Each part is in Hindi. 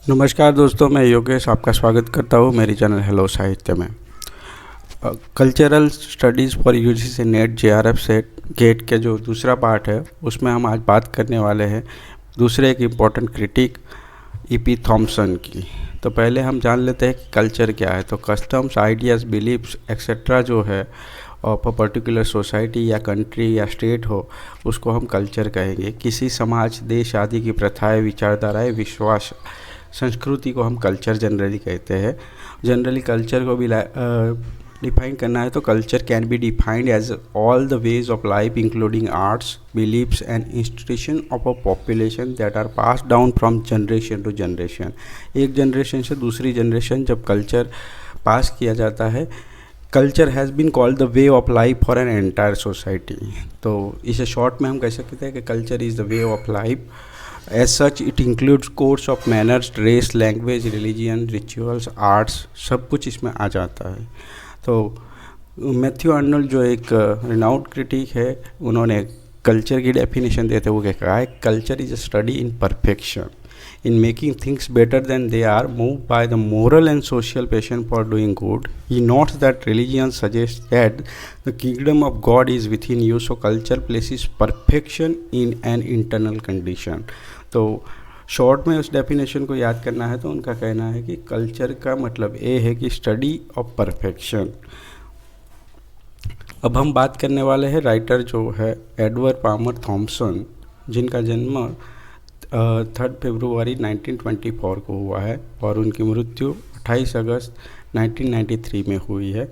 नमस्कार दोस्तों, मैं योगेश आपका स्वागत करता हूँ मेरी चैनल हेलो साहित्य में। Cultural studies for UGC NET JRF SET GATE के जो दूसरा पार्ट है उसमें हम आज बात करने वाले हैं दूसरे एक इम्पॉर्टेंट क्रिटिक ईपी थॉम्सन की। तो पहले हम जान लेते हैं कि कल्चर क्या है। तो कस्टम्स, आइडियाज़, बिलीव्स एक्सेट्रा जो है ऑफ अ पर्टिकुलर सोसाइटी या कंट्री या स्टेट हो उसको हम कल्चर कहेंगे। किसी समाज, देश आदि की प्रथाएं, विचारधाराएं, विश्वास, संस्कृति को हम कल्चर जनरली कहते हैं। जनरली कल्चर को भी डिफाइन करना है तो culture can be defined as all the ways of life including arts, beliefs and institution of a population that are pass down from generation to generation. एक जनरेशन से दूसरी जनरेशन जब कल्चर पास किया जाता है, culture has been called the way of life for an entire society. तो इसे शॉर्ट में हम कह सकते हैं कि culture is the way of life. As such, it includes codes of manners, race, language, religion, rituals, arts, सब कुछ इसमें आ जाता है। तो मैथ्यू आर्नल्ड जो एक रिनाउंड क्रिटिक है, उन्होंने कल्चर की डेफिनेशन देते हुए कहा है, culture is a study in perfection in making things better than they are, moved by the moral and social passion for doing good. He notes that religion suggests that the kingdom of God is within you, so culture places perfection in an internal condition. तो शॉर्ट में उस डेफिनेशन को याद करना है तो उनका कहना है कि कल्चर का मतलब ये है कि स्टडी ऑफ परफेक्शन। अब हम बात करने वाले हैं राइटर जो है एडवर्ड पामर थॉम्सन, जिनका जन्म 3 फरवरी 1924 को हुआ है और उनकी मृत्यु 28 अगस्त 1993 में हुई है।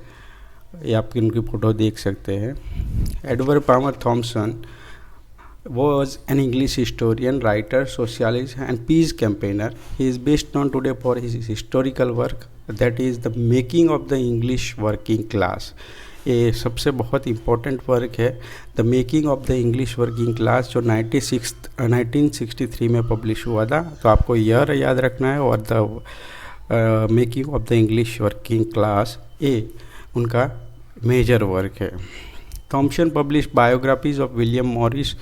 ये आप उनकी फ़ोटो देख सकते हैं। Edward Palmer Thompson was an English historian, writer, socialist and peace campaigner. He is best known today for his historical work, that is the making of the English working class. ये सबसे बहुत इम्पोर्टेंट वर्क है, the making of the English working class, जो 1963 में पब्लिश हुआ था। तो आपको ईयर याद रखना है और the making of the English working class ये उनका मेजर वर्क है। Thompson publish biographies of William Morris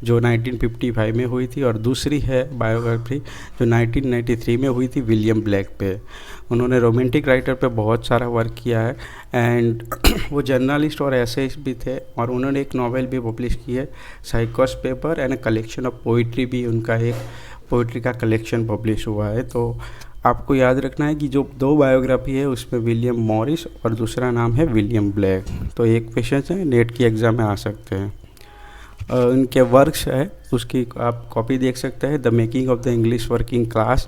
जो 1955 में हुई थी और दूसरी है बायोग्राफी जो 1993 में हुई थी विलियम ब्लैक पे। उन्होंने रोमांटिक राइटर पे बहुत सारा वर्क किया है एंड वो जर्नलिस्ट और एसेइस्ट भी थे और उन्होंने एक नॉवेल भी पब्लिश की है, साइकोस paper and a collection of poetry भी उनका एक पोइट्री का कलेक्शन पब्लिश हुआ है। तो आपको याद रखना है कि जो 2 बायोग्राफी है उसमें विलियम मॉरिस और दूसरा नाम है विलियम ब्लैक। तो एक क्वेश्चन है नेट की एग्ज़ाम में आ सकते हैं। उनके वर्क्स है उसकी आप कॉपी देख सकते हैं, the making of the English working class.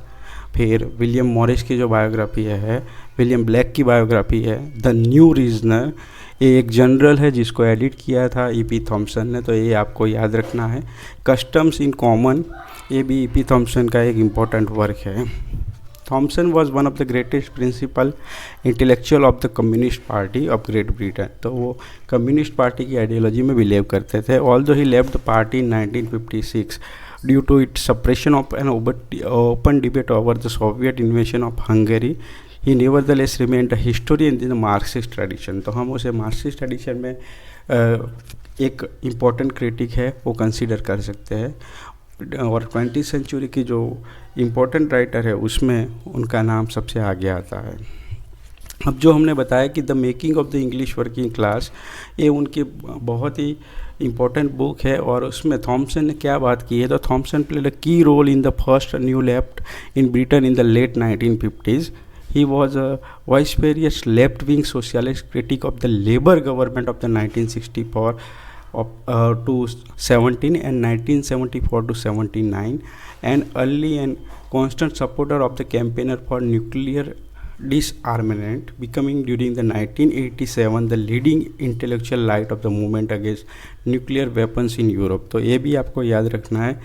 फिर विलियम मॉरिस की जो बायोग्राफी है, विलियम ब्लैक की बायोग्राफी है द न्यू रीजनर। ये एक जनरल है जिसको एडिट किया था ईपी थॉम्सन ने, तो ये आपको याद रखना है। कस्टम्स इन कॉमन, ये भी ईपी थॉम्सन का एक इम्पॉर्टेंट वर्क है। Thompson was one of the greatest principal intellectual of the Communist Party of Great Britain. तो वो कम्युनिस्ट पार्टी की आइडियोलॉजी में बिलीव करते थे। Although he left the party in 1956 due to its suppression of an open debate over the Soviet invasion of Hungary, he nevertheless remained a historian in the Marxist tradition. तो हम उसे मार्क्सिस्ट ट्रेडिशन में एक इम्पॉर्टेंट क्रिटिक है वो कंसीडर कर सकते हैं। और 20वीं सेंचुरी की जो इम्पोर्टेंट राइटर है उसमें उनका नाम सबसे आगे आता है। अब जो हमने बताया कि the making of the English working class, ये उनकी बहुत ही इम्पोर्टेंट बुक है और उसमें थॉम्सन ने क्या बात की है, तो Thompson played a key role in the first New Left in Britain in the late 1950s. He was a vociferous left-wing socialist critic of the Labour government of the 1964 to 17 and 1974 to 79, and early and constant supporter of the campaigner for nuclear disarmament, becoming during the 1987 the leading intellectual light of the movement against nuclear weapons in Europe. तो ये भी आपको याद रखना है।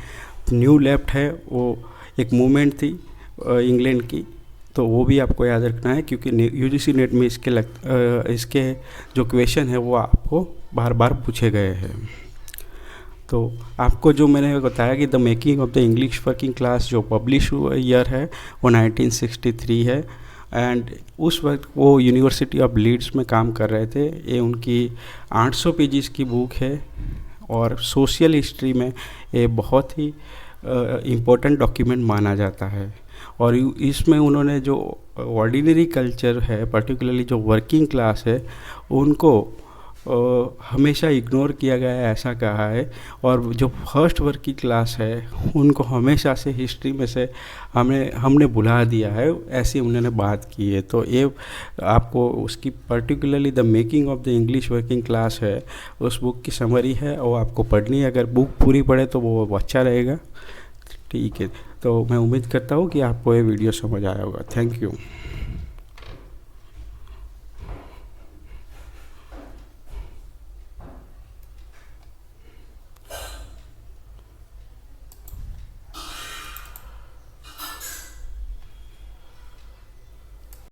न्यू लेफ्ट है वो एक मूवमेंट थी इंग्लैंड की, तो वो भी आपको याद रखना है क्योंकि यूजीसी नेट में इसके जो क्वेश्चन है वो आपको बार बार पूछे गए हैं। तो आपको जो मैंने बताया कि the making of the English working class जो पब्लिश हुआ ईयर है वो 1963 है एंड उस वक्त वो यूनिवर्सिटी ऑफ लीड्स में काम कर रहे थे। ये उनकी 800 पेजेस की बुक है और सोशल हिस्ट्री में ये बहुत ही इम्पोर्टेंट डॉक्यूमेंट माना जाता है। और इसमें उन्होंने जो ऑर्डिनरी कल्चर है, पर्टिकुलरली जो वर्किंग क्लास है, उनको हमेशा इग्नोर किया गया है ऐसा कहा है। और जो फर्स्ट वर्किंग क्लास है उनको हमेशा से हिस्ट्री में से हमने भुला दिया है, ऐसी उन्होंने बात की है। तो ये आपको उसकी particularly the making of the English working class है, उस बुक की समरी है और आपको पढ़नी है। अगर बुक पूरी पढ़े तो वो अच्छा रहेगा। ठीक है, तो मैं उम्मीद करता हूँ कि आपको ये वीडियो समझ आया होगा। Thank you.